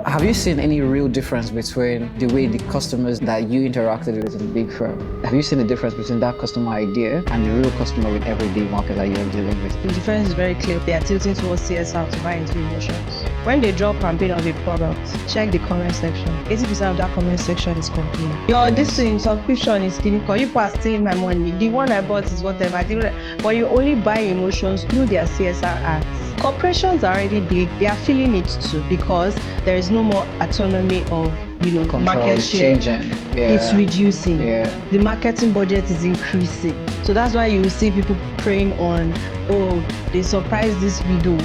Have you seen any real difference between the way the customers that you interacted with in the big firm? Have you seen a difference between that customer idea and the real customer with everyday market that you're dealing with? The difference is very clear. They are tilting towards CSR to buy into emotions. When they drop campaign of a product, check the comment section. 80% of that comment section is complaint. Your this thing, subscription is clinical. You are stealing my money. The one I bought is whatever. But you only buy emotions through their CSR ads. Corporations are already big. They are feeling it too because there is no more autonomy of Control market is share. changing. Yeah. It's reducing. Yeah. The marketing budget is increasing. So that's why you see people preying on, oh, they surprised this video.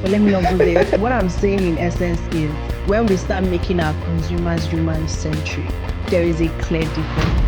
But let me not go there. What I'm saying in essence is when we start making our consumers human-centric, there is a clear difference.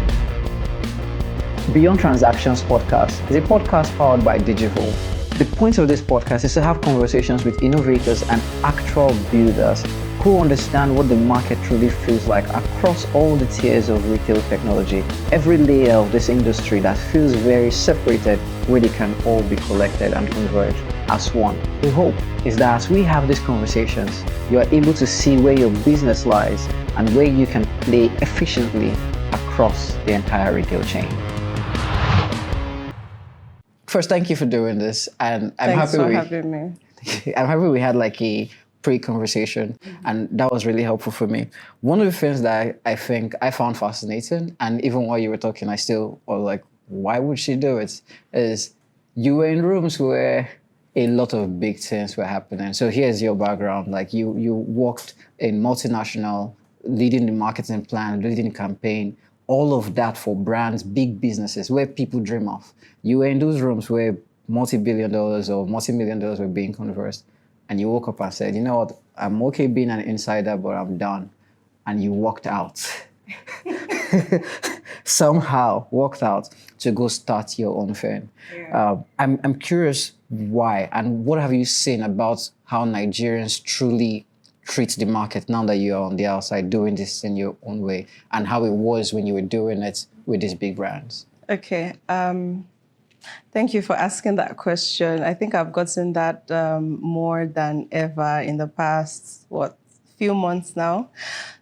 Beyond Transactions podcast is a podcast powered by Digital. The point of this podcast is to have conversations with innovators and actual builders who understand what the market truly feels like across all the tiers of retail technology, every layer of this industry that feels very separated, where they can all be collected and converge as one. The hope is that as we have these conversations, you are able to see where your business lies and where you can play efficiently across the entire retail chain. First, thank you for doing this, and Thanks for having me. I'm happy we had like a pre-conversation, and that was really helpful for me. One of the things that I think I found fascinating, and even while you were talking, I still was like, why would she do it? Is you were in rooms where a lot of big things were happening. So here's your background. Like you worked in multinational, leading the marketing plan, leading the campaign, all of that for brands, big businesses, where people dream of. You were in those rooms where multi-billion dollars or multi-million dollars were being conversed, and you woke up and said, you know what, I'm okay being an insider, but I'm done. And you walked out. Somehow walked out to go start your own thing. Yeah. I'm curious why, and what have you seen about how Nigerians truly treat the market now that you're on the outside doing this in your own way, and how it was when you were doing it with these big brands? Okay. Thank you for asking that question. I think I've gotten that more than ever in the past, few months now.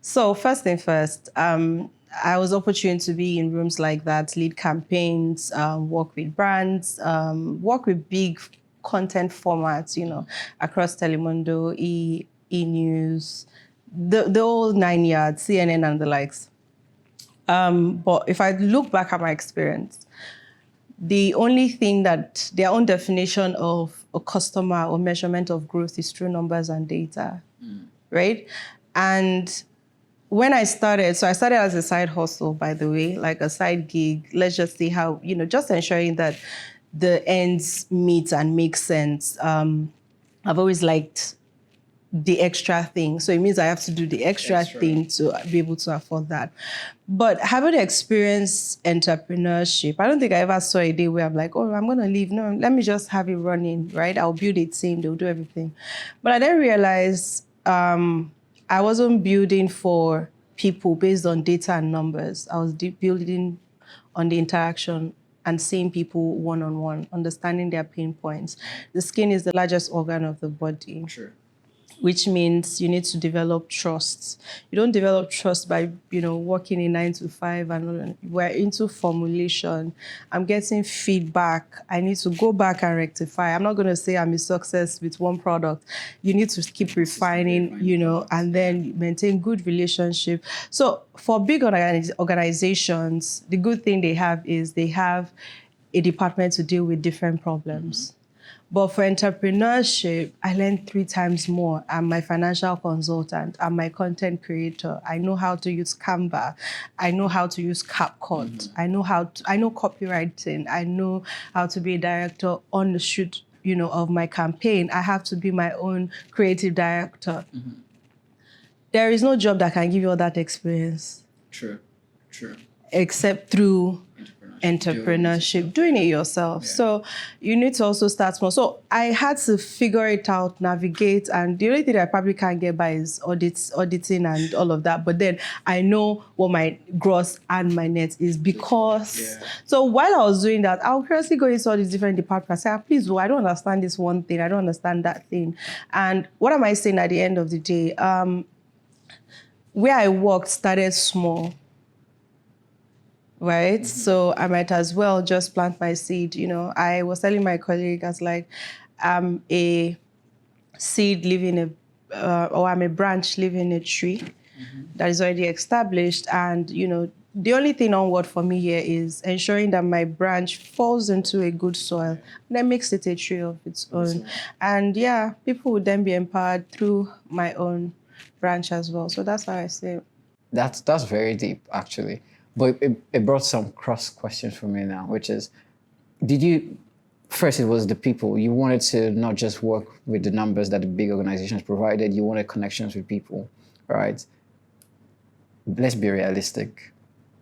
So first thing first, I was opportune to be in rooms like that, lead campaigns, work with brands, work with big content formats, across Telemundo, E-News, the whole 9 yards, CNN and the likes. But if I look back at my experience, the only thing that their own definition of a customer or measurement of growth is through numbers and data, right? And when I started as a side hustle, by the way, like a side gig, let's just see how, just ensuring that the ends meet and make sense. I've always liked the extra thing. So it means I have to do the extra thing to be able to afford that. But having experienced entrepreneurship, I don't think I ever saw a day where I'm like, oh, I'm going to leave. No, let me just have it running, right? I'll build a team. They'll do everything. But I then realized I wasn't building for people based on data and numbers. I was building on the interaction and seeing people one-on-one, understanding their pain points. The skin is the largest organ of the body. Sure. Which means you need to develop trust. You don't develop trust by, working in 9 to 5 and we're into formulation. I'm getting feedback. I need to go back and rectify. I'm not going to say I'm a success with one product. You need to keep refining, and then maintain good relationship. So for big organizations, the good thing they have is they have a department to deal with different problems. But for entrepreneurship, I learned 3 times more. I'm my financial consultant. I'm my content creator. I know how to use Canva. I know how to use CapCut. I know copywriting. I know how to be a director on the shoot, of my campaign. I have to be my own creative director. There is no job that can give you all that experience. True. Except through entrepreneurship, doing it yourself. Yeah. So you need to also start small. So I had to figure it out, navigate, and the only thing I probably can't get by is auditing and all of that. But then I know what my gross and my net is because, so while I was doing that, I'll curiously go into all these different departments and say, please, I don't understand this one thing. I don't understand that thing. And what am I saying at the end of the day? Where I worked started small. Right? So I might as well just plant my seed. I was telling my colleague, I was like, I'm a seed living or I'm a branch living in a tree that is already established. And, the only thing onward for me here is ensuring that my branch falls into a good soil and then makes it a tree of its own. And people would then be empowered through my own branch as well. So that's how I say it. That's very deep, actually. But it brought some cross questions for me now, which is, first it was the people. You wanted to not just work with the numbers that the big organizations provided, you wanted connections with people, right? Let's be realistic.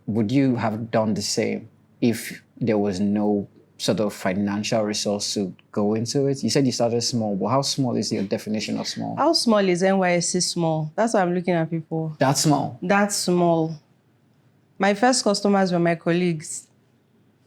Would you have done the same if there was no sort of financial resource to go into it? You said you started small, but how small is your definition of small? How small is NYSC small? That's why I'm looking at people. That's small? That's small. My first customers were my colleagues.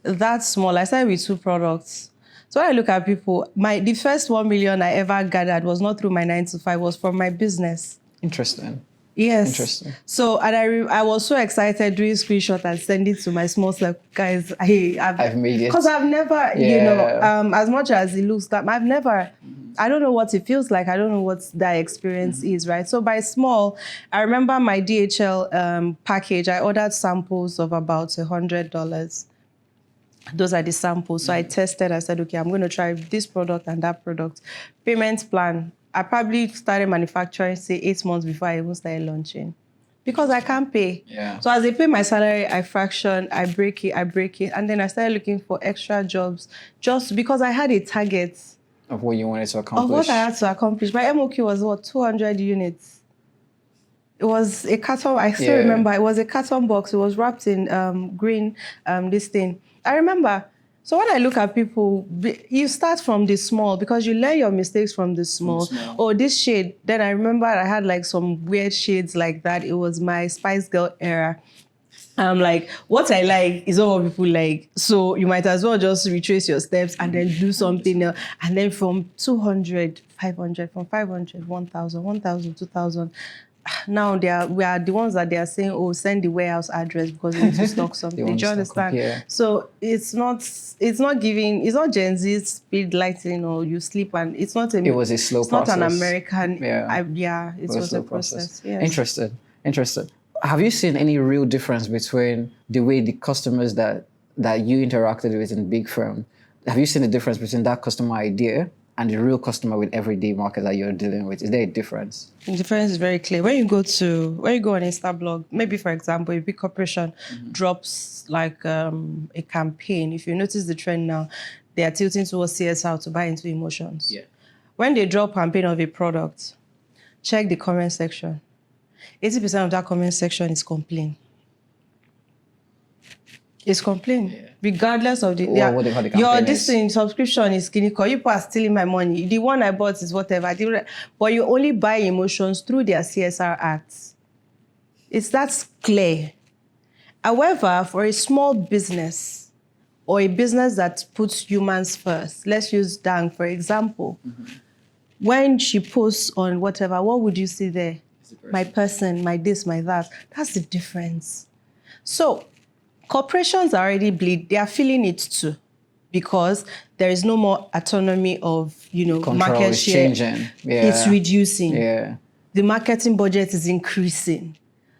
That's small. I started with 2 products. So when I look at people, the first 1 million I ever gathered was not through my 9 to 5, was from my business. Interesting. Yes. Interesting. So, and I was so excited doing screenshot and send it to my small self, guys. I've made it. Because I've never, as much as it looks that I've never, I don't know what it feels like. I don't know what that experience is, right? So by small, I remember my DHL package. I ordered samples of about $100. Those are the samples. So I tested. I said, okay, I'm going to try this product and that product. Payment plan. I probably started manufacturing, say, 8 months before I even started launching. Because I can't pay. Yeah. So as they pay my salary, I fraction, I break it. And then I started looking for extra jobs just because I had a target. Of what you wanted to accomplish. Of what I had to accomplish. My MOQ was 200 units. It was a carton, I still remember, it was a carton box. It was wrapped in green, this thing. I remember. So when I look at people, you start from the small because you learn your mistakes from the small. Oh, this shade. Then I remember I had like some weird shades like that. It was my Spice Girl era. I'm like, what I like is not what people like. So you might as well just retrace your steps and then do something else. And then from 200, 500, from 500, 1,000, 1,000, 2,000. Now we are the ones that they are saying, oh, send the warehouse address because we need to stock something. Do you understand? So it's not Gen Z speed lighting or you sleep and it's not it was a slow process. It's not an American. It was a process. Yes. Interesting. Have you seen any real difference between the way the customers that you interacted with in big firm? Have you seen a difference between that customer idea and the real customer with everyday market that you're dealing with? Is there a difference? The difference is very clear. When you go on Instablog, maybe for example, a big corporation drops like a campaign. If you notice the trend now, they are tilting towards CSR to buy into emotions. Yeah. When they drop campaign of a product, check the comment section. 80% of that comment section is complaint. It's complaint. Yeah. Regardless of your subscription is clinical. You people are stealing my money. The one I bought is whatever. But you only buy emotions through their CSR acts. That's clear. However, for a small business or a business that puts humans first, let's use Dang for example. When she posts on whatever, what would you see there? My person, my this, my that. That's the difference. So corporations are already bleed. They are feeling it too, because there is no more autonomy of market share. Changing. It's reducing. Yeah. The marketing budget is increasing.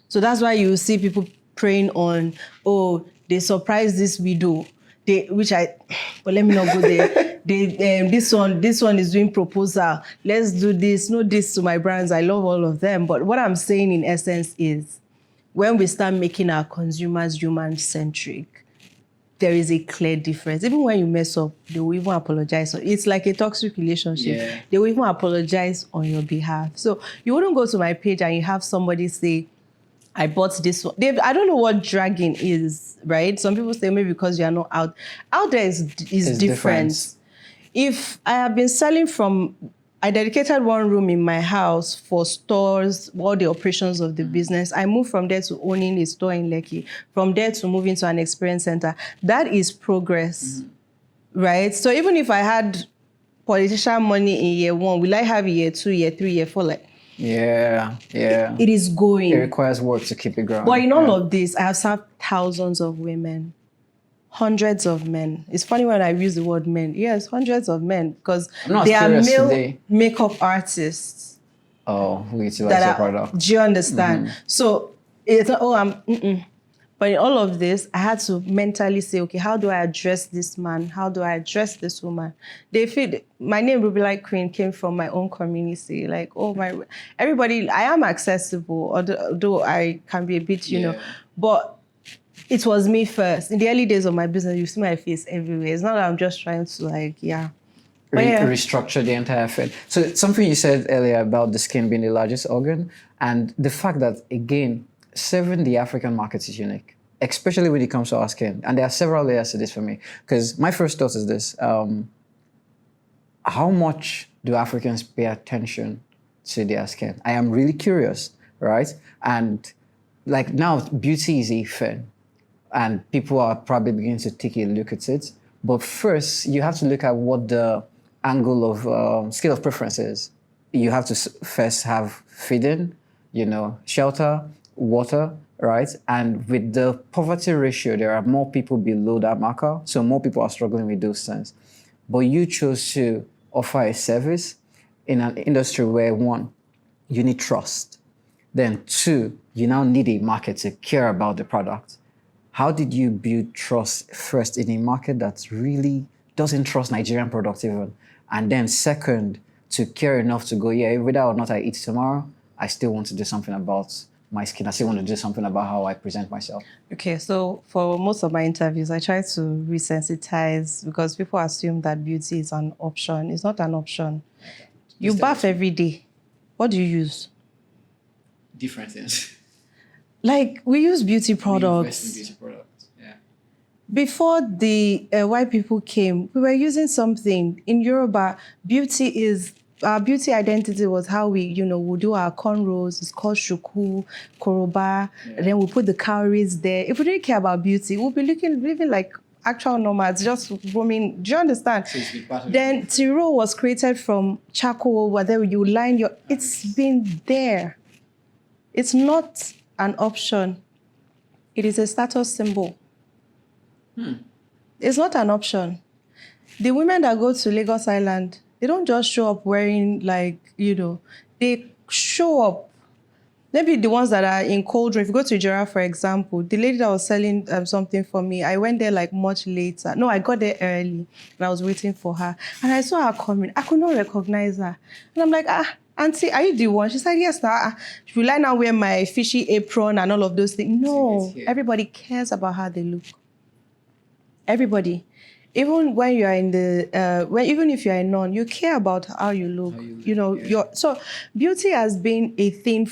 So that's why you see people preying on, oh, they surprised this widow. But let me not go there. This one is doing proposal. Let's do this. No this to my brands. I love all of them. But what I'm saying in essence is, when we start making our consumers human-centric, there is a clear difference. Even when you mess up, they will even apologize. It's like a toxic relationship. Yeah. They will even apologize on your behalf. So you wouldn't go to my page and you have somebody say, I bought this one. I don't know what dragging is, right? Some people say maybe because you are not out. Out there is It's different. If I have been selling from, I dedicated one room in my house for stores, all the operations of the business. I moved from there to owning a store in Lekki, from there to moving to an experience center. That is progress, right? So even if I had politician money in year 1, will I have year 2, year 3, year 4? Like, Yeah. it is going. It requires work to keep it growing. But in all of this, I have served thousands of women, hundreds of men. It's funny when I use the word men. Yes, hundreds of men, because they are male makeup artists. Oh, who utilize your product. Do you understand? So it's But in all of this, I had to mentally say, okay, how do I address this man? How do I address this woman? They feel my name Rubellite Queen came from my own community. Like, everybody, I am accessible, although I can be a bit, but it was me first. In the early days of my business, you see my face everywhere. It's not that I'm just trying to restructure the entire thing. So something you said earlier about the skin being the largest organ, and the fact that, again, serving the African market is unique, especially when it comes to our skin. And there are several layers to this for me. Because my first thought is this: how much do Africans pay attention to their skin? I am really curious, right? And like now, beauty is a thing, and people are probably beginning to take a look at it. But first, you have to look at what the angle of scale of preference is. You have to first have feeding, shelter, water, right? And with the poverty ratio, there are more people below that marker. So more people are struggling with those things. But you chose to offer a service in an industry where, 1, you need trust. Then 2, you now need a market to care about the product. How did you build trust first in a market that really doesn't trust Nigerian products even? And then 2nd, to care enough to go, whether or not I eat tomorrow, I still want to do something about my skin. I still want to do something about how I present myself. Okay, so for most of my interviews, I try to resensitize, because people assume that beauty is an option. It's not an option. You bath every day. What do you use? Different things. Like, we use beauty products. We invest in beauty products, yeah. Before the white people came, we were using something. In Yoruba, our beauty identity was how we, we do our cornrows. It's called shuku, koroba. Yeah. And then we put the cowries there. If we didn't care about beauty, we'll be living like actual nomads, just roaming. Do you understand? So then tiro was created from charcoal, where you line your... It's been there. It's not an option. It is a status symbol. It's not an option. The women that go to Lagos Island, they don't just show up wearing they show up. Maybe the ones that are in cold room. If you go to Ijera, for example, the lady that was selling something for me, I went there like much later. No, I got there early and I was waiting for her. And I saw her coming. I could not recognize her. And I'm like, Auntie, are you the one? She said, yes. Now, will I now wear my fishy apron and all of those things? No, everybody cares about how they look. Everybody. Even when you are in even if you are a nun, you care about how you look. So beauty has been a thing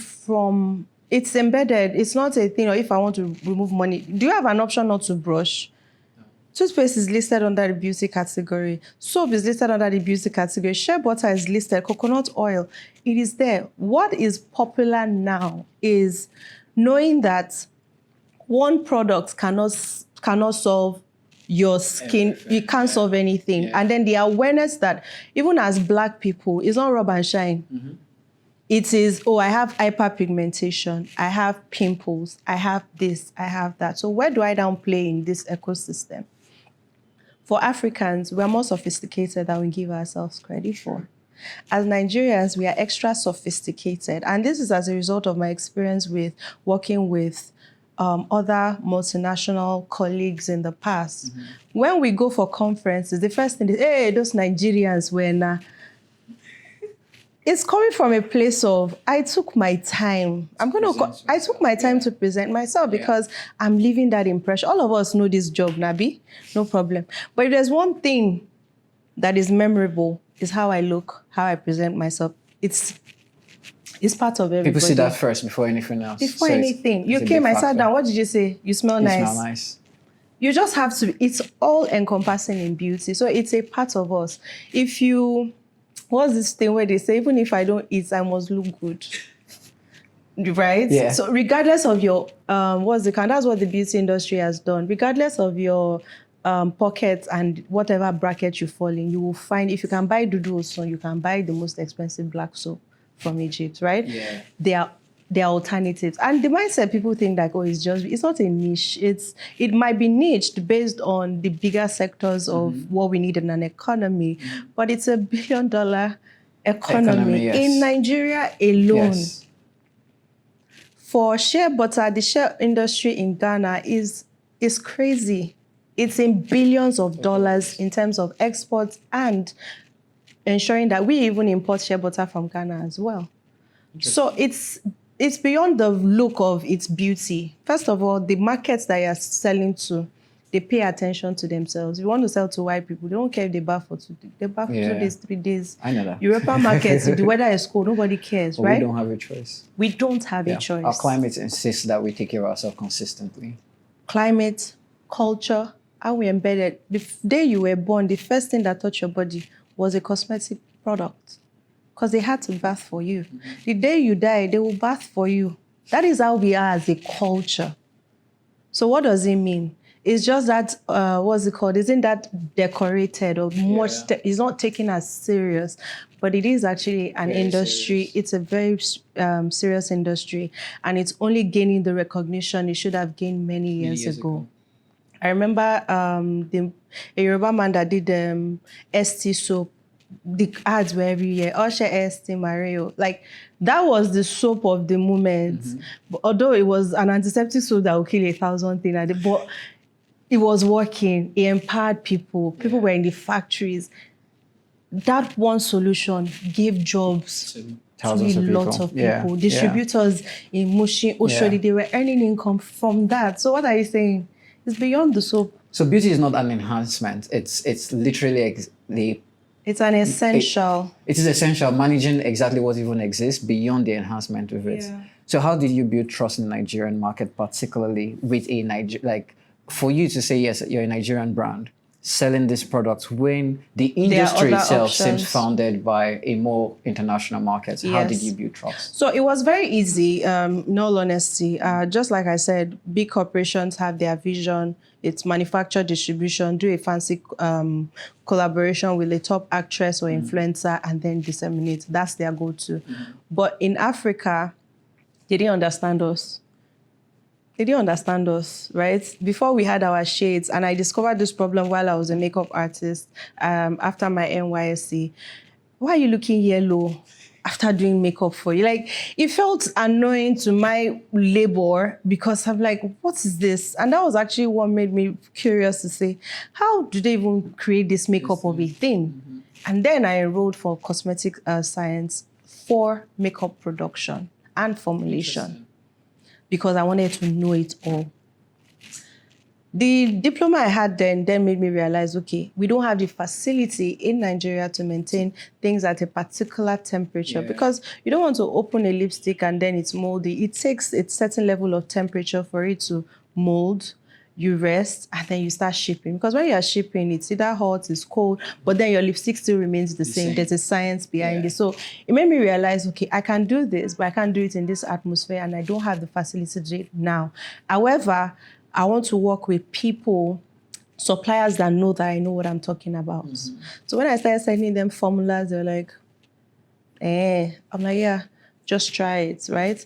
it's embedded. It's not a thing, or if I want to remove money. Do you have an option not to brush? No. Toothpaste is listed under the beauty category. Soap is listed under the beauty category. Shea butter is listed. Coconut oil, it is there. What is popular now is knowing that one product cannot solve your skin. You can't solve anything. Yeah. And then the awareness that even as Black people, it's not rub and shine. Mm-hmm. It is, I have hyperpigmentation, I have pimples, I have this, I have that. So where do I now play in this ecosystem? For Africans, we are more sophisticated than we give ourselves credit for. As Nigerians, we are extra sophisticated. And this is as a result of my experience with working with other multinational colleagues in the past. Mm-hmm. When we go for conferences, the first thing is, hey, those Nigerians were It's coming from a place of, I took my time. I took my time to present myself because I'm leaving that impression. All of us know this job, Nabi, no problem. But if there's one thing that is memorable, is how I look, how I present myself. It's It's part of everybody. People see that first before anything else. Before anything. You came, I sat down. What did you say? You smell nice. You smell nice. You just have to, it's all encompassing in beauty. So it's a part of us. If you, what's this thing where they say, even if I don't eat, I must look good. Right? Yeah. So regardless of your, that's what the beauty industry has done. Regardless of your pocket and whatever bracket you fall in, you will find, if you can buy Dudu Osun, you can buy the most expensive black soap from Egypt, right? Yeah. There are alternatives. And the mindset people think that, it's not a niche. It might be niched based on the bigger sectors of what we need in an economy, but it's $1 billion economy yes. in Nigeria alone. Yes. For shea butter, the shea industry in Ghana is crazy. It's in billions of dollars in terms of exports and ensuring that we even import shea butter from Ghana as well. So it's beyond the look of its beauty. First of all, the markets that you're selling to, they pay attention to themselves. If you want to sell to white people, they don't care if they bath for 2 days. They bath for 2 days, 3 days. I know that. European markets, if the weather is cold, nobody cares, right? We don't have a choice. We don't have a choice. Our climate insists that we take care of ourselves consistently. Climate, culture, how we embedded. The day you were born, the first thing that touched your body was a cosmetic product. Because they had to bath for you. The day you die, they will bath for you. That is how we are as a culture. So what does it mean? It's just that, Isn't that decorated or much? It's not taken as serious, but it is actually an very industry. Serious. It's a very serious industry, and it's only gaining the recognition it should have gained many years ago. I remember a Yoruba man that did ST soap. The ads were every year. Usher ST Mario. Like, that was the soap of the moment. But although it was an antiseptic soap that would kill 1,000 things, but it was working. It empowered people. People were in the factories. That one solution gave jobs to a lot of people. Distributors in Mushin, Oshodi, they were earning income from that. So what are you saying? It's beyond the soap. So beauty is not an enhancement. It's literally it's an essential. It is essential, managing exactly what even exists beyond the enhancement of it. Yeah. So how did you build trust in the Nigerian market, particularly with for you to say, yes, you're a Nigerian brand, selling this product when the industry itself seems founded by a more international market? Yes. How did you build trust? So it was very easy, in all honesty. Just like I said, big corporations have their vision. It's manufacture, distribution, do a fancy collaboration with a top actress or influencer, and then disseminate. That's their go-to. But in Africa, they didn't understand us. They didn't understand us, right? Before we had our shades, and I discovered this problem while I was a makeup artist after my NYSC. Why are you looking yellow after doing makeup for you? Like, it felt annoying to my labor because I'm like, what is this? And that was actually what made me curious to say, how do they even create this makeup of a thing? And then I enrolled for cosmetic science for makeup production and formulation, because I wanted to know it all. The diploma I had then made me realize, okay, we don't have the facility in Nigeria to maintain things at a particular temperature, because you don't want to open a lipstick and then it's moldy. It takes a certain level of temperature for it to mold. You rest, and then you start shipping. Because when you're shipping, it's either hot, it's cold, but then your lipstick still remains the same. There's a science behind it. So it made me realize, okay, I can do this, but I can't do it in this atmosphere, and I don't have the facility to do it now. However, I want to work with people, suppliers that know that I know what I'm talking about. So when I started sending them formulas, they were like, I'm like, yeah, just try it, right?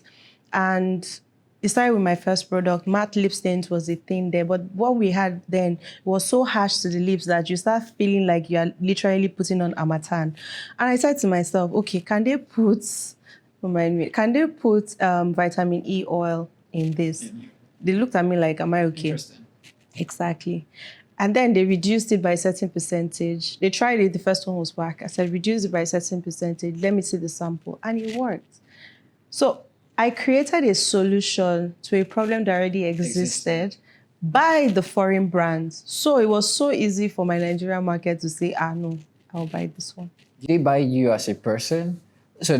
And it started with my first product. Matte lip stains was a thing there, but what we had then was so harsh to the lips that you start feeling like you are literally putting on Amatan. And I said to myself, okay, can they put vitamin E oil in this? They looked at me like, am I okay? Exactly. And then they reduced it by a certain percentage. They tried it, the first one was whack. I said, reduce it by a certain percentage. Let me see the sample. And it worked. So I created a solution to a problem that already existed by the foreign brands. So it was so easy for my Nigerian market to say, no, I'll buy this one. Did they buy you as a person? So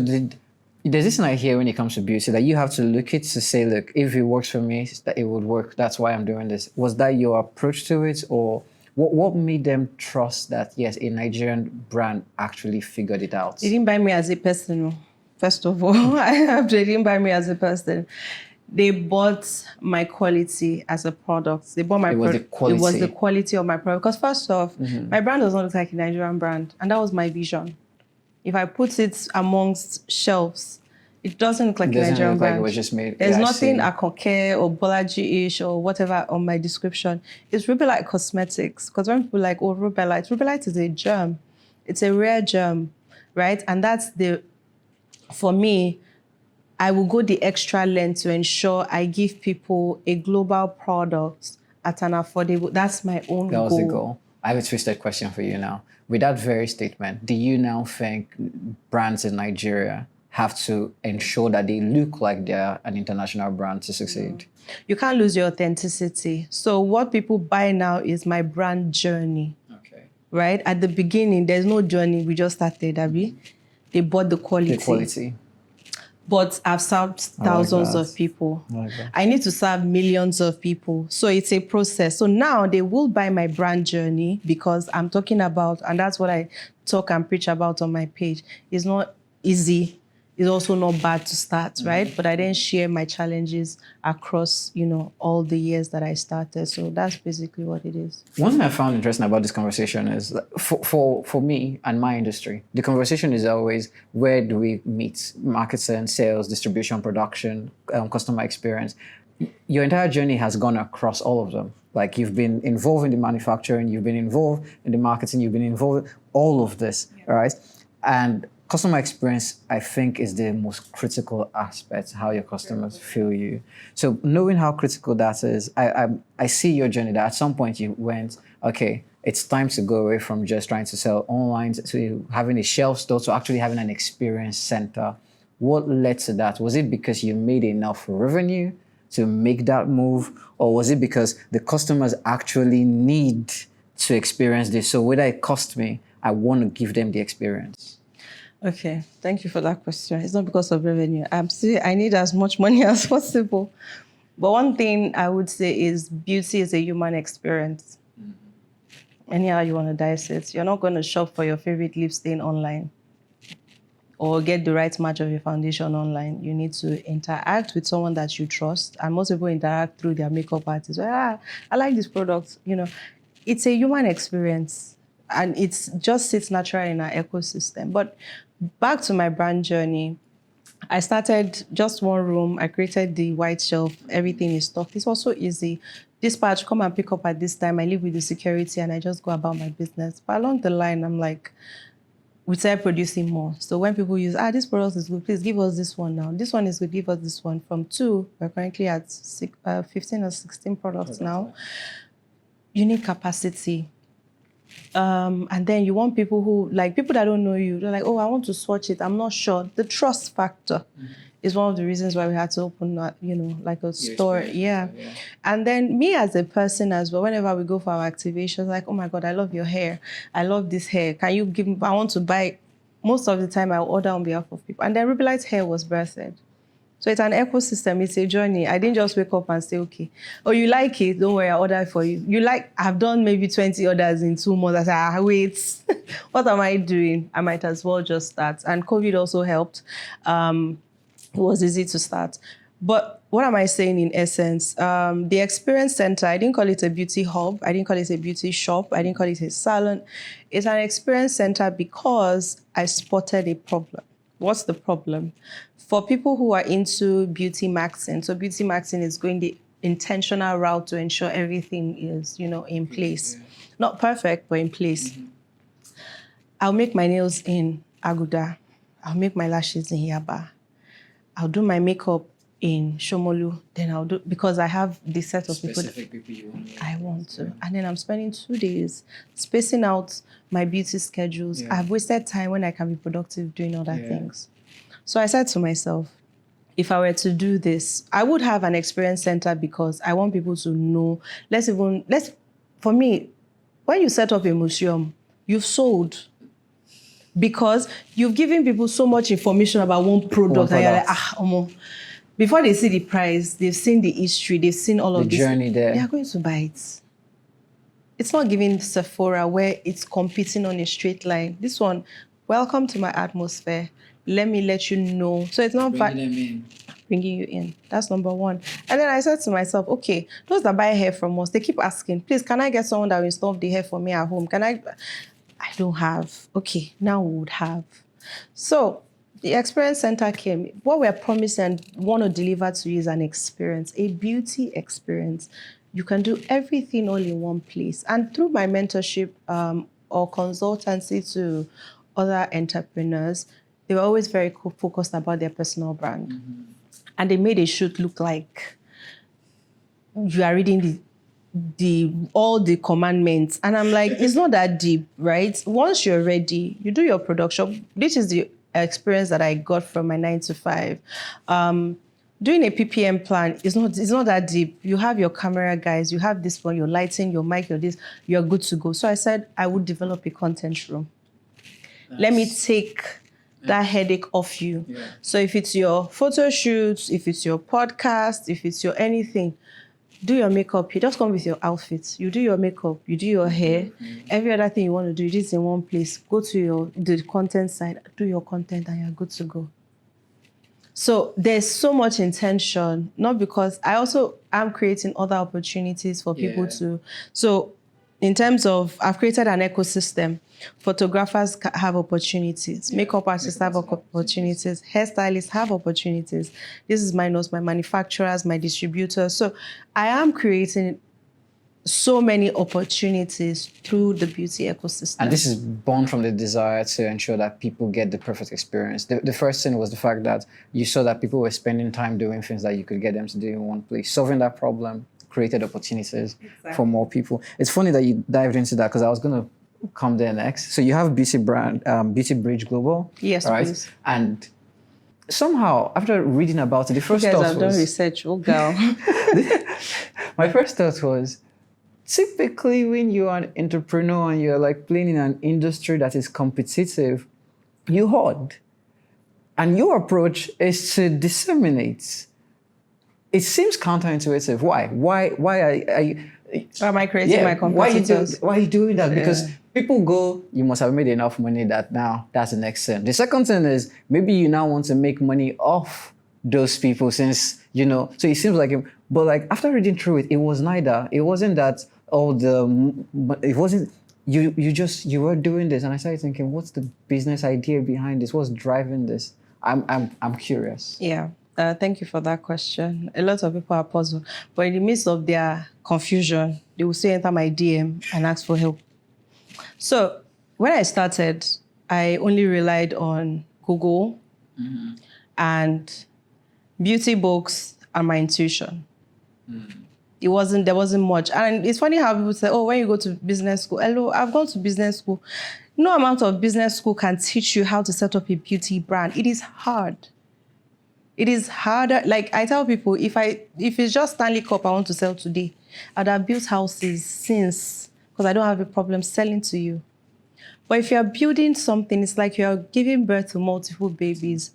There's this thing I hear when it comes to beauty that you have to look it to say, look, if it works for me, that it would work. That's why I'm doing this. Was that your approach to it, or what made them trust that yes, a Nigerian brand actually figured it out? They didn't buy me as a person. No. First of all, they didn't buy me as a person. They bought my quality as a product. They bought my The quality. It was the quality of my product. Because first off, my brand does not look like a Nigerian brand, and that was my vision. If I put it amongst shelves, it doesn't look like a Nigerian brand. Like it was just made. There's nothing Akoke or Bolaji-ish or whatever on my description. It's Rubellite Cosmetics. Because when people are like, oh, Rubellite is a germ. It's a rare germ, right? And that's for me, I will go the extra length to ensure I give people a global product at an affordable. That's my own goal. That was the goal. I have a twisted question for you now. With that very statement, do you now think brands in Nigeria have to ensure that they look like they're an international brand to succeed? You can't lose your authenticity. So what people buy now is my brand journey. Okay. Right? At the beginning, there's no journey. We just started, Abby. They bought the quality. The quality. But I've served thousands of people. I need to serve millions of people. So it's a process. So now they will buy my brand journey because I'm talking about, and that's what I talk and preach about on my page. It's not easy. It's also not bad to start, right? But I didn't share my challenges across, all the years that I started. So that's basically what it is. One thing I found interesting about this conversation is that for me and my industry, the conversation is always, where do we meet? Marketing, sales, distribution, production, customer experience. Your entire journey has gone across all of them. Like, you've been involved in the manufacturing, you've been involved in the marketing, you've been involved in all of this, right? And customer experience, I think, is the most critical aspect, how your customers feel you. So knowing how critical that is, I see your journey that at some point you went, okay, it's time to go away from just trying to sell online to having a shelf store to actually having an experience center. What led to that? Was it because you made enough revenue to make that move? Or was it because the customers actually need to experience this? So whether it cost me, I want to give them the experience. Okay, thank you for that question. It's not because of revenue. I need as much money as possible. But one thing I would say is beauty is a human experience. Anyhow you want to dice it. You're not going to shop for your favorite lip stain online or get the right match of your foundation online. You need to interact with someone that you trust. And most people interact through their makeup artist. I like this product. It's a human experience. And it just sits naturally in our ecosystem. But back to my brand journey, I started just one room. I created the white shelf. Everything is stocked. It's also easy. Dispatch, come and pick up at this time. I live with the security and I just go about my business. But along the line, I'm like, we started producing more. So when people use, this product is good, please give us this one now. This one is good, give us this one. From 2, we're currently at 15 or 16 products now. You need capacity. And then you want people who, like people that don't know you, they're like, oh, I want to swatch it. I'm not sure. The trust factor is one of the reasons why we had to open, like a store. Yeah. And then me as a person as well, whenever we go for our activations, like, oh my God, I love your hair. I love this hair. Can you give me, I want to buy. Most of the time I order on behalf of people. And then Rubellite hair was birthed. So it's an ecosystem, it's a journey. I didn't just wake up and say, okay, oh, you like it, don't worry, I'll order it for you. I've done maybe 20 orders in 2 months. I said, wait, what am I doing? I might as well just start. And COVID also helped. It was easy to start. But what am I saying in essence? The experience center, I didn't call it a beauty hub. I didn't call it a beauty shop. I didn't call it a salon. It's an experience center because I spotted a problem. What's the problem? For people who are into beauty maxing, so beauty maxing is going the intentional route to ensure everything is, in place. Not perfect, but in place. I'll make my nails in Aguda. I'll make my lashes in Yaba. I'll do my makeup in Shomolu. Then I'll do, because I have this set of people you want. I want to. And then I'm spending 2 days spacing out my beauty schedules. Yeah. I've wasted time when I can be productive doing other things. So I said to myself, if I were to do this, I would have an experience center because I want people to know. For me, when you set up a museum, you've sold. because you've given people so much information about one product, and you're like, before they see the price, they've seen the history, they've seen all of The journey there. They are going to buy it. It's not giving Sephora where it's competing on a straight line. This one, welcome to my atmosphere. Let me let you know. So it's not bringing you in. That's number one. And then I said to myself, okay, those that buy hair from us, they keep asking, please, can I get someone that will install the hair for me at home? I don't have. Okay, now we would have. So the experience center came. What we're promising and want to deliver to you is an experience, a beauty experience. You can do everything all in one place. And through my mentorship or consultancy to other entrepreneurs, they were always very focused about their personal brand. Mm-hmm. And they made a shoot look like you are reading all the commandments. And I'm like, it's not that deep, right? Once you're ready, you do your production. This is the experience that I got from my 9 to 5. Doing a PPM plan is not that deep. You have your camera guys, you have this one, your lighting, your mic, your this, you're good to go. So I said I would develop a content room. Nice. Let me take that headache off you. Yeah. So if it's your photo shoots, if it's your podcast, if it's your anything, do your makeup. You just come with your outfits. You do your makeup, you do your hair, every other thing you want to do, it is in one place. Go to the content side, do your content, and you're good to go. So there's so much intention, not because I also am creating other opportunities for people to. So in terms of, I've created an ecosystem. Photographers have opportunities. Makeup artists have opportunities. Hairstylists have opportunities. This is minus my manufacturers, my distributors. So I am creating so many opportunities through the beauty ecosystem. And this is born from the desire to ensure that people get the perfect experience. The first thing was the fact that you saw that people were spending time doing things that you could get them to do in one place. Solving that problem created opportunities for more people. It's funny that you dived into that because I was going to come there next. So you have beauty brand, Beauty Bridge Global. Yes, right? Please. And somehow, after reading about it, the first thought was... I've done research, oh girl. My first thought was, typically when you're an entrepreneur and you're like playing in an industry that is competitive, you hoard. And your approach is to disseminate. It seems counterintuitive. Why? Why am I creating my competitors? Why are you doing that? Because people go, you must have made enough money that now that's the next thing. The second thing is maybe you now want to make money off those people since, so it seems like, but like after reading through it, it was neither. It wasn't that it wasn't, you were doing this. And I started thinking, what's the business idea behind this? What's driving this? I'm curious. Yeah. Thank you for that question. A lot of people are puzzled, but in the midst of their confusion, they will still enter my DM and ask for help. So when I started, I only relied on Google and beauty books and my intuition. There wasn't much. And it's funny how people say, oh, when you go to business school, hello, I've gone to business school. No amount of business school can teach you how to set up a beauty brand. It is hard. It is harder. Like I tell people, if it's just Stanley Cup I want to sell today, I'd have built houses since, because I don't have a problem selling to you. But if you're building something, it's like you're giving birth to multiple babies.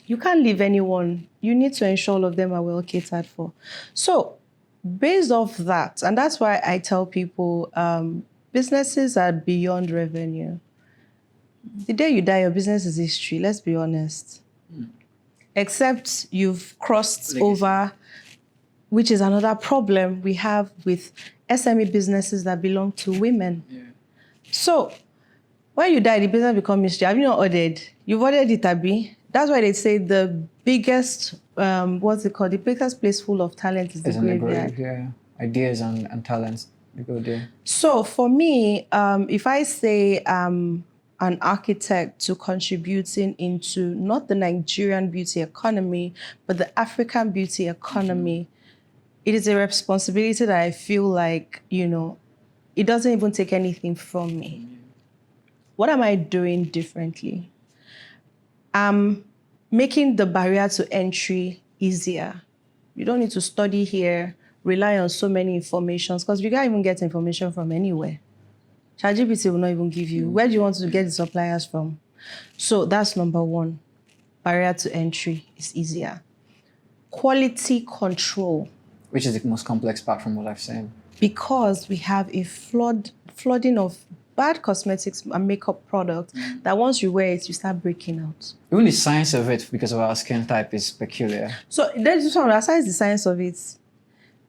You can't leave anyone. You need to ensure all of them are well catered for. So based off that, and that's why I tell people, businesses are beyond revenue. The day you die, your business is history. Let's be honest. Except you've crossed over, which is another problem we have with SME businesses that belong to women. Yeah. So when you die, the business becomes history. Have you not ordered? You've ordered it, Abi. That's why they say the biggest, the biggest place full of talent is the graveyard. Yeah. Ideas and talents, you go there. So for me, if I say an architect to contributing into not the Nigerian beauty economy, but the African beauty economy, it is a responsibility that I feel like, it doesn't even take anything from me. What am I doing differently? I'm making the barrier to entry easier. You don't need to study here, rely on so many informations, because you can't even get information from anywhere. ChatGPT will not even give you. Where do you want to get the suppliers from? So that's number one. Barrier to entry is easier. Quality control. Which is the most complex part from what I've seen. Because we have a flooding of bad cosmetics and makeup products that once you wear it, you start breaking out. Even the science of it, because of our skin type, is peculiar. So there's just one, aside the science of it,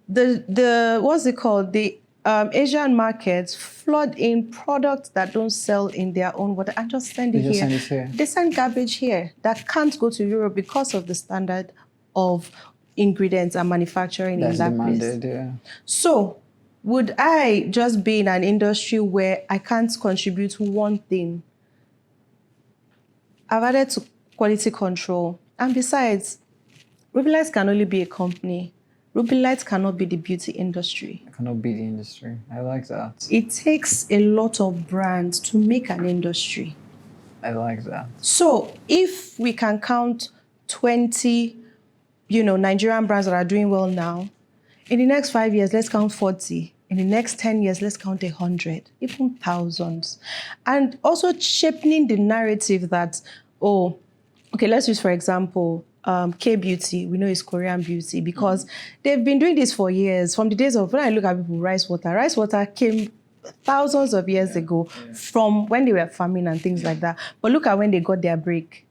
the what's it called? The Asian markets flood in products that don't sell in their own water and just send it here. They send garbage here that can't go to Europe because of the standard of ingredients and manufacturing in that place. Yeah. So would I just be in an industry where I can't contribute one thing? I've added to quality control. And besides, Rubellite can only be a company. Rubellite cannot be the beauty industry. It cannot be the industry. I like that. It takes a lot of brands to make an industry. I like that. So if we can count 20, Nigerian brands that are doing well now, in the next 5 years, let's count 40. In the next 10 years, let's count 100, even thousands. And also shaping the narrative that, let's use, for example, K-beauty. We know it's Korean beauty because they've been doing this for years. From the days of, when I look at people, rice water came thousands of years ago from when they were farming and things like that. But look at when they got their break,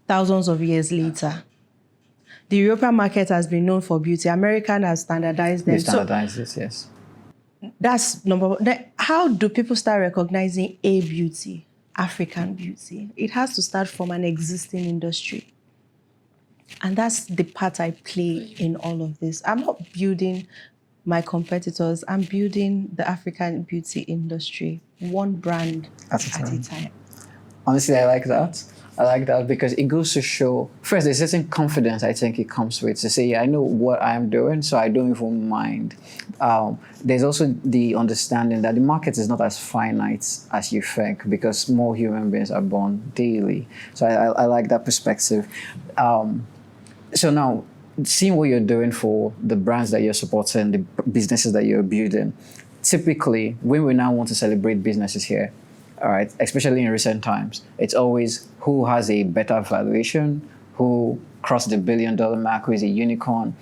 thousands of years later. The European market has been known for beauty. American has standardized them. They standardized this, yes. That's number one. How do people start recognizing a beauty, African beauty? It has to start from an existing industry. And that's the part I play in all of this. I'm not building my competitors. I'm building the African beauty industry, one brand at a time. Honestly, I like that. I like that because it goes to show, first, there's a certain confidence I think it comes with to say, I know what I'm doing, so I don't even mind. There's also the understanding that the market is not as finite as you think because more human beings are born daily. So I like that perspective. So now, seeing what you're doing for the brands that you're supporting, the businesses that you're building, typically, when we now want to celebrate businesses here, all right, especially in recent times, it's always who has a better valuation, who crossed the $1 billion mark, who is a unicorn,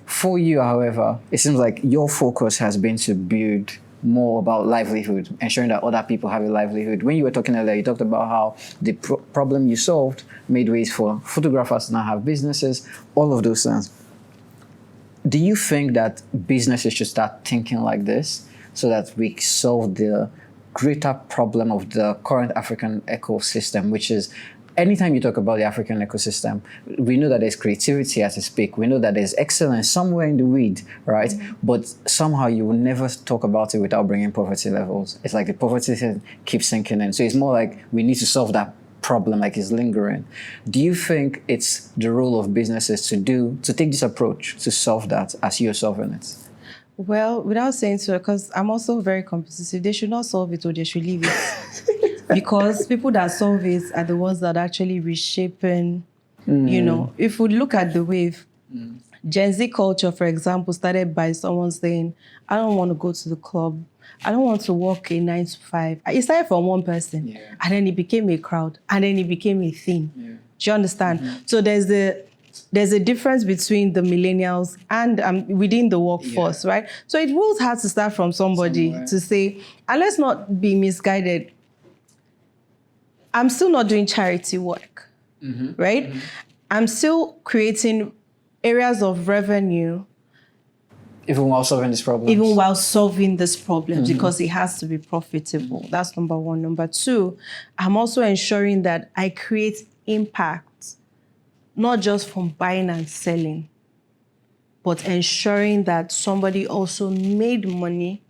For you, however, it seems like your focus has been to build more about livelihood, ensuring that other people have a livelihood. When you were talking earlier, you talked about how the problem you solved made ways for photographers to now have businesses, all of those things. Do you think that businesses should start thinking like this so that we solve the greater problem of the current African ecosystem, which is anytime you talk about the African ecosystem, we know that there's creativity at its peak. We know that there's excellence somewhere in the weed, right? But somehow you will never talk about it without bringing poverty levels. It's like the poverty keeps sinking in. So it's more like we need to solve that problem, like it's lingering. Do you think it's the role of businesses to take this approach to solve that as you're solving it? Well, without saying so, because I'm also very competitive, they should not solve it or they should leave it. Because people that solve it are the ones that are actually reshaping, if we look at the wave, Gen Z culture, for example, started by someone saying, I don't want to go to the club. I don't want to work a 9 to 5. It started from one person, and then it became a crowd, and then it became a thing. Yeah. Do you understand? So there's a difference between the millennials and within the workforce, right? So it will have to start from somebody to say, and let's not be misguided. I'm still not doing charity work, right? I'm still creating areas of revenue. Even while solving this problem. Even while solving this problem, because it has to be profitable. That's number one. Number two, I'm also ensuring that I create impact, not just from buying and selling, but ensuring that somebody also made money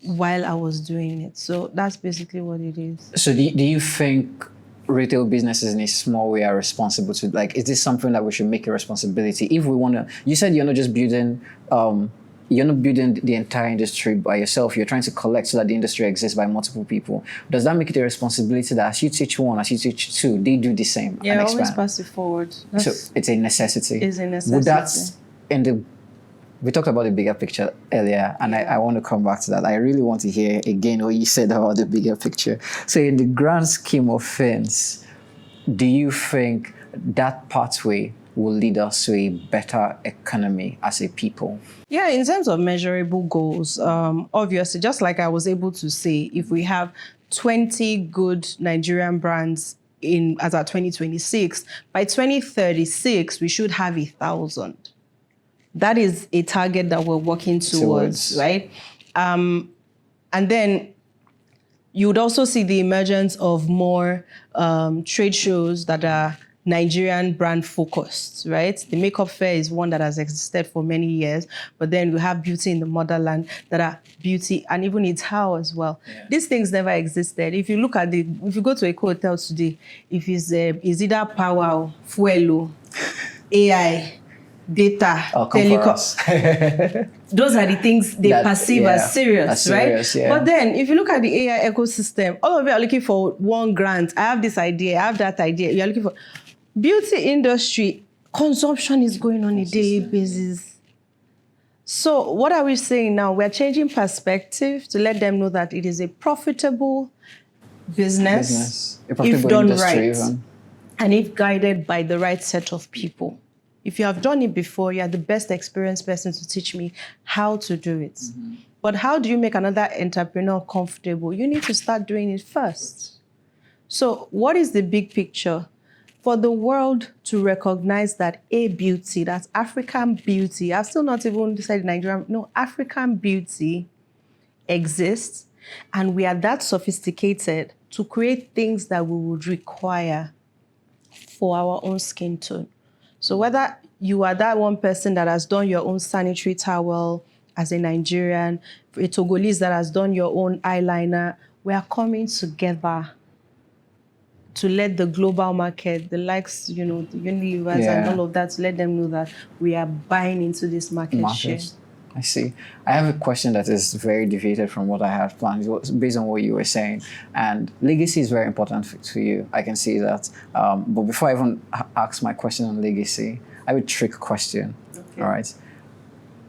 while I was doing it. So that's basically what it is. So do you think retail businesses in a small way are responsible to, is this something that we should make a responsibility? If we want to, you said you're not just building, you're not building the entire industry by yourself. You're trying to collect so that the industry exists by multiple people. Does that make it a responsibility that as you teach one, as you teach two, they do the same and expand? Always pass it forward. So it's a necessity. It's a necessity. Would that, in the we talked about the bigger picture earlier, and I want to come back to that. I really want to hear again what you said about the bigger picture. So in the grand scheme of things, do you think that pathway will lead us to a better economy as a people? Yeah, in terms of measurable goals, obviously, just like I was able to say, if we have 20 good Nigerian brands as our 2026, by 2036, we should have 1,000. That is a target that we're working towards, right? And then you would also see the emergence of more trade shows that are Nigerian brand focused, right? The makeup fair is one that has existed for many years, but then we have beauty in the motherland that are beauty and even Itao as well. Yeah. These things never existed. If you look at if you go to a hotel today, if it's either power, fuel, AI, data, telecom. Those are the things they perceive as serious, right? Yeah. But then, if you look at the AI ecosystem, all of you are looking for one grant. I have this idea, I have that idea. You are looking for beauty industry. Consumption is going on a daily basis. So, what are we saying now? We're changing perspective to let them know that it is a profitable business, if done right, even. And if guided by the right set of people. If you have done it before, you're the best experienced person to teach me how to do it. Mm-hmm. But how do you make another entrepreneur comfortable? You need to start doing it first. So what is the big picture? For the world to recognize that beauty, that's African beauty, I've still not even decided Nigerian, no, African beauty exists, and we are that sophisticated to create things that we would require for our own skin tone. So whether you are that one person that has done your own sanitary towel as a Nigerian, a Togolese that has done your own eyeliner, we are coming together to let the global market, the likes, the Unilevers and all of that, to let them know that we are buying into this market share. I see. I have a question that is very deviated from what I had planned, based on what you were saying. And legacy is very important to you. I can see that. But before I even ask my question on legacy, I have a trick question. Okay. All right.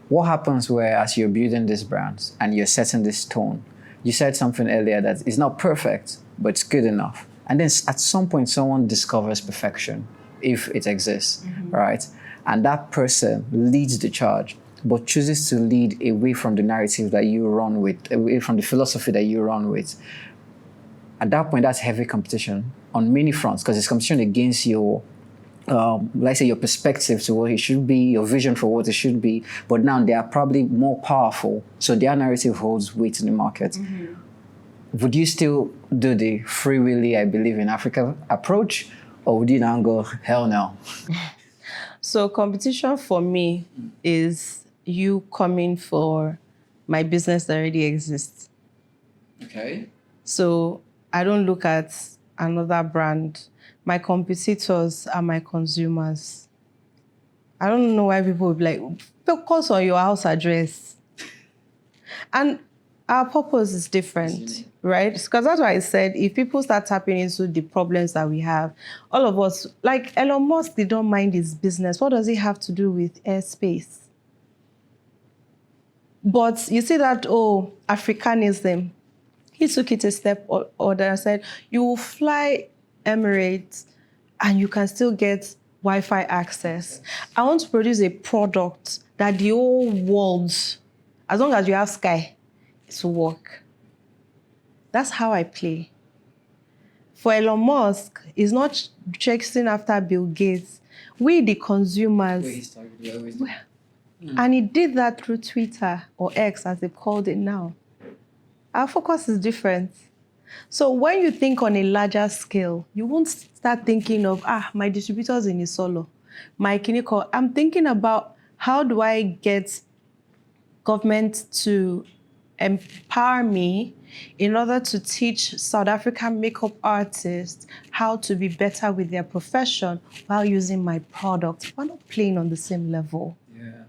What happens where, as you're building these brands and you're setting this tone, you said something earlier that is not perfect, but it's good enough. And then at some point, someone discovers perfection, if it exists, right? And that person leads the charge, but chooses to lead away from the narrative that you run with, away from the philosophy that you run with. At that point, that's heavy competition on many fronts, because it's competition against your, let's say, your perspective to what it should be, your vision for what it should be. But now they are probably more powerful, so their narrative holds weight in the market. Mm-hmm. Would you still do the free willy, I believe in Africa approach, or would you now go, hell no? So competition for me is you coming for my business that already exists. Okay. So I don't look at another brand. My competitors are my consumers. I don't know why people would be like, focus on your house address. And our purpose is different, right? Because that's why I said, if people start tapping into the problems that we have, all of us, like Elon Musk, they don't mind his business. What does it have to do with airspace? But you see that, Africanism, he took it a step order and said, you will fly Emirates and you can still get Wi-Fi access. I want to produce a product that the whole world, as long as you have Sky, to work. That's how I play. For Elon Musk, he's not chasing after Bill Gates. We, the consumers. And he did that through Twitter, or X as they called it now. Our focus is different. So when you think on a larger scale, you won't start thinking of, my distributors in Isolo, my clinical. I'm thinking about, how do I get government to empower me in order to teach South African makeup artists how to be better with their profession while using my product. We're not playing on the same level. Yeah.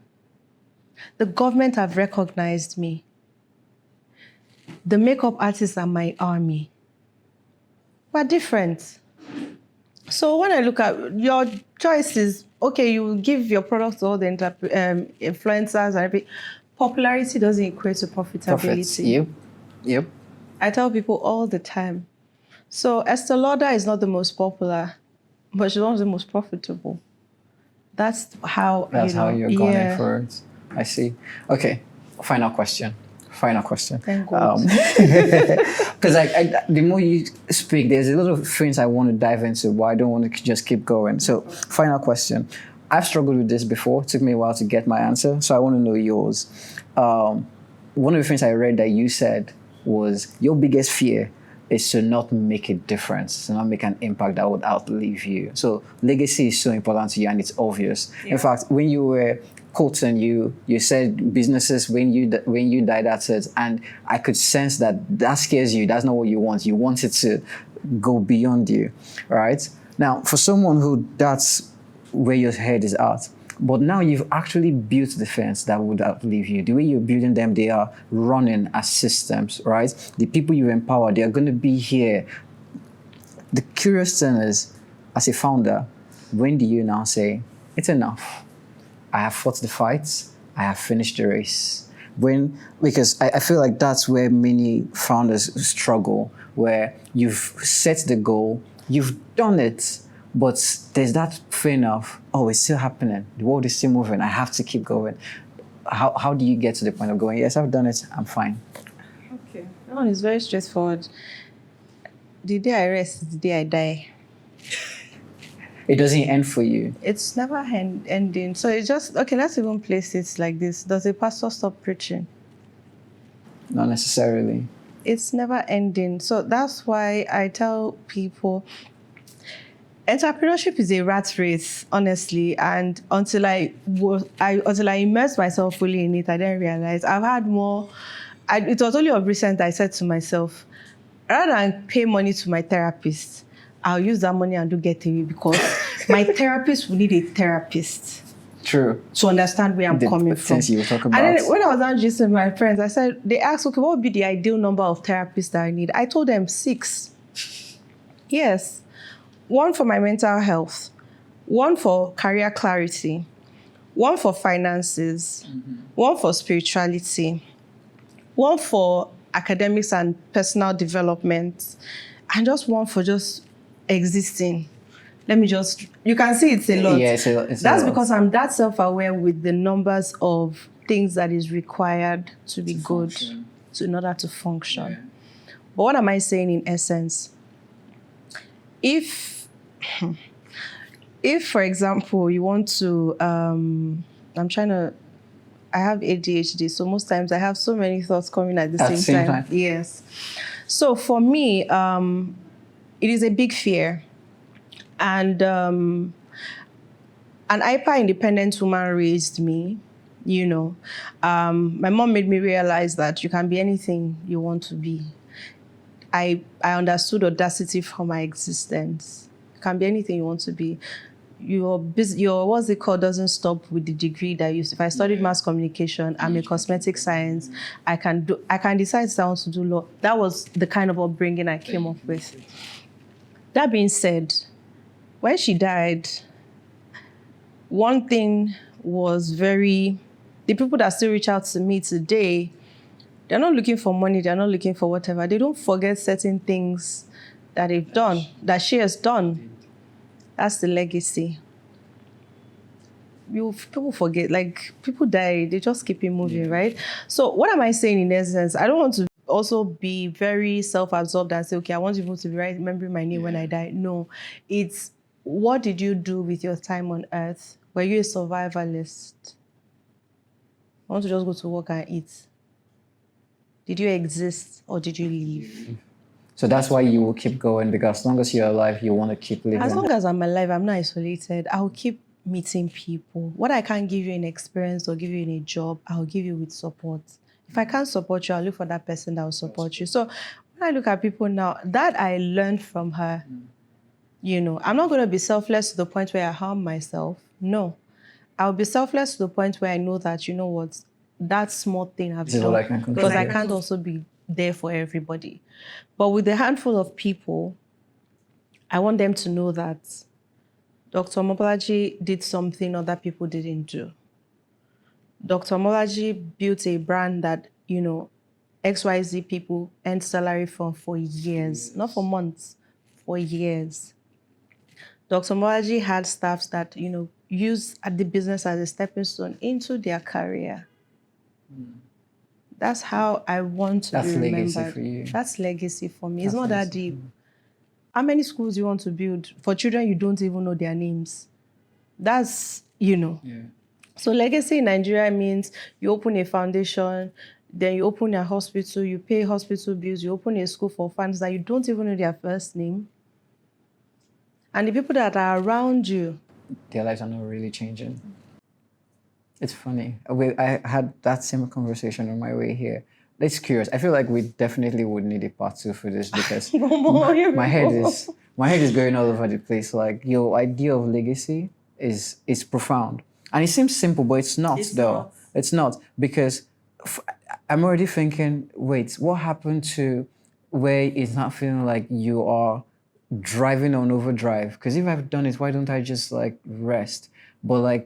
The government have recognized me. The makeup artists are my army. We're different. So when I look at your choices, okay, you give your products to all the influencers and everything. Popularity doesn't equate to Profits. profitability. Yep. Yep. I tell people all the time. So Estee Lauder is not the most popular, but she's one of the most profitable. That's how, That's how you're going in yeah. for it. I see. Okay. Final question. Final question. Thank God. Because the more you speak, there's a lot of things I want to dive into, but I don't want to just keep going. So, final question. I've struggled with this before. It took me a while to get my answer, so I want to know yours. One of the things I read that you said was your biggest fear is to not make a difference, to not make an impact that would outlive you. So legacy is so important to you, and it's obvious. Yeah. In fact, when you were quoting, you said businesses when you die, that's it, and I could sense that scares you. That's not what you want. You want it to go beyond you, right? Now, for someone who that's where your head is at. But now you've actually built the fence that would outlive you. The way you're building them, they are running as systems, right? The people you empower, they are going to be here. The curious thing is, as a founder, when do you now say, it's enough? I have fought the fights. I have finished the race. Because I feel like that's where many founders struggle, where you've set the goal, you've done it, but there's that thing of, oh, it's still happening. The world is still moving. I have to keep going. How do you get to the point of going, yes, I've done it. I'm fine? Okay. That one is very straightforward. The day I rest is the day I die. It doesn't end for you. It's never ending. So it's just, okay, let's even place it like this. Does a pastor stop preaching? Not necessarily. It's never ending. So that's why I tell people, entrepreneurship is a rat race, honestly, and until I immersed myself fully in it, I didn't realize I've had more. It was only of recent I said to myself, rather than pay money to my therapist, I'll use that money and do getaway, because my therapist will need a therapist. True. To understand where I'm coming from. Things you talk about. And then when I was out just with my friends, I said, they asked, okay, what would be the ideal number of therapists that I need? I told them 6. Yes. 1 for my mental health, 1 for career clarity, 1 for finances, 1 for spirituality, 1 for academics and personal development, and just 1 for just existing. You can see it's a lot. Yeah, it's a lot. That's because I'm that self-aware with the numbers of things that is required to be good in order to function. Yeah. But what am I saying in essence? If, for example, you want to, I have ADHD, so most times I have so many thoughts coming at the same time. Yes. So for me, it is a big fear. And an hyper-independent woman raised me, My mom made me realize that you can be anything you want to be. I understood audacity from my existence. You can be anything you want to be. Your what's it called doesn't stop with the degree that you. If I studied mass communication, I'm a cosmetic science. I can decide if I want to do law. That was the kind of upbringing I came up with. That being said, when she died, one thing was the people that still reach out to me today, they're not looking for money, they're not looking for whatever. They don't forget certain things that they've done, that she has done. That's the legacy. People forget, people die, they just keep it moving, right? So what am I saying in essence? I don't want to also be very self-absorbed and say, okay, I want people to be remembering my name when I die. No, it's what did you do with your time on earth? Were you a survivalist? I want to just go to work and eat. Did you exist or did you live? So that's why you will keep going, because as long as you're alive, you want to keep living. As long as I'm alive, I'm not isolated. I'll keep meeting people. What I can't give you in experience or give you in a job, I'll give you with support. If I can't support you, I'll look for that person that will support you. So when I look at people now, that I learned from her, I'm not going to be selfless to the point where I harm myself. No. I'll be selfless to the point where I know that, that small thing I've done. Because I can't also be there for everybody. But with a handful of people, I want them to know that Dr. Omobolaji did something other people didn't do. Dr. Omobolaji built a brand that, XYZ people earned salary from for years, not for months, for years. Dr. Omobolaji had staffs that, use the business as a stepping stone into their career. That's how I want to be remembered. That's legacy for you. That's legacy for me. It's not that deep. How many schools do you want to build for children you don't even know their names? That's, Yeah. So legacy in Nigeria means you open a foundation, then you open a hospital, you pay hospital bills, you open a school for fans that you don't even know their first name. And the people that are around you, their lives are not really changing. It's funny. I had that same conversation on my way here. It's curious. I feel like we definitely would need a part 2 for this because my head is going all over the place. Like, your idea of legacy is profound. And it seems simple, but it's not, though. It's not, because I'm already thinking, wait, what happened to where it's not feeling like you are driving on overdrive? Because if I've done it, why don't I just rest? But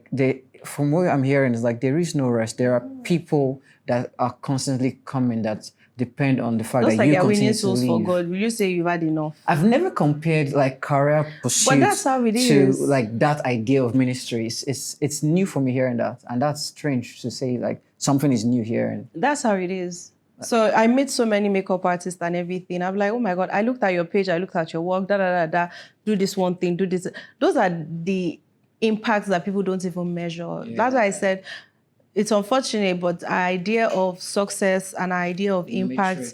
from what I'm hearing, is there is no rest. There are people that are constantly coming that depend on the fact that you continue to leave. For God. Will you say you've had enough? I've never compared career pursuits but that's how it is. To that idea of ministry. It's new for me hearing that, and that's strange to say. Something is new here. That's how it is. So I met so many makeup artists and everything. I'm like, oh my God, I looked at your page, I looked at your work, do this one thing, do this. Those are the impacts that people don't even measure. Yeah. That's why I said it's unfortunate, but our idea of success and our idea of impact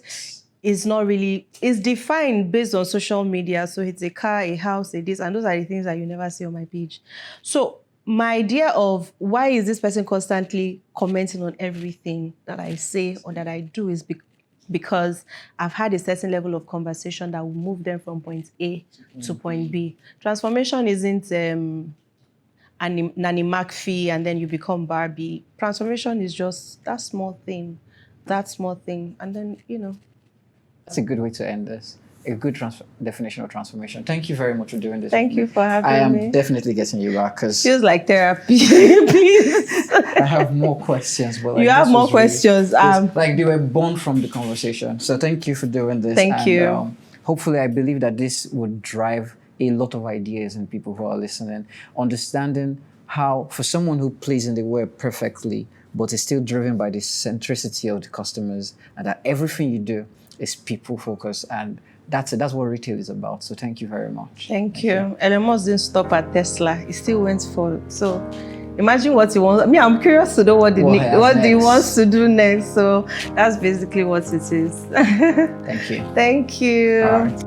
is not really, it's defined based on social media. So it's a car, a house, a this, and those are the things that you never see on my page. So my idea of why is this person constantly commenting on everything that I say or that I do is because I've had a certain level of conversation that will move them from point A to point B. Transformation isn't Nanny McPhee and then you become Barbie. Transformation is just that small thing, and then, That's a good way to end this. A good definition of transformation. Thank you very much for doing this. Thank you for having me. I am definitely getting you back because feels like therapy. Please. I have more questions, but you have more questions. They were born from the conversation. So thank you for doing this. Thank you. Hopefully, I believe that this would drive a lot of ideas in people who are listening. Understanding how, for someone who plays in the web perfectly, but is still driven by the centricity of the customers, and that everything you do is people focused, and that's it. That's what retail is about. So thank you very much. Thank you. Elon Musk didn't stop at Tesla. He still went for. So imagine what he wants. I'm curious to know what he wants to do next. So that's basically what it is. Thank you. Thank you. All right.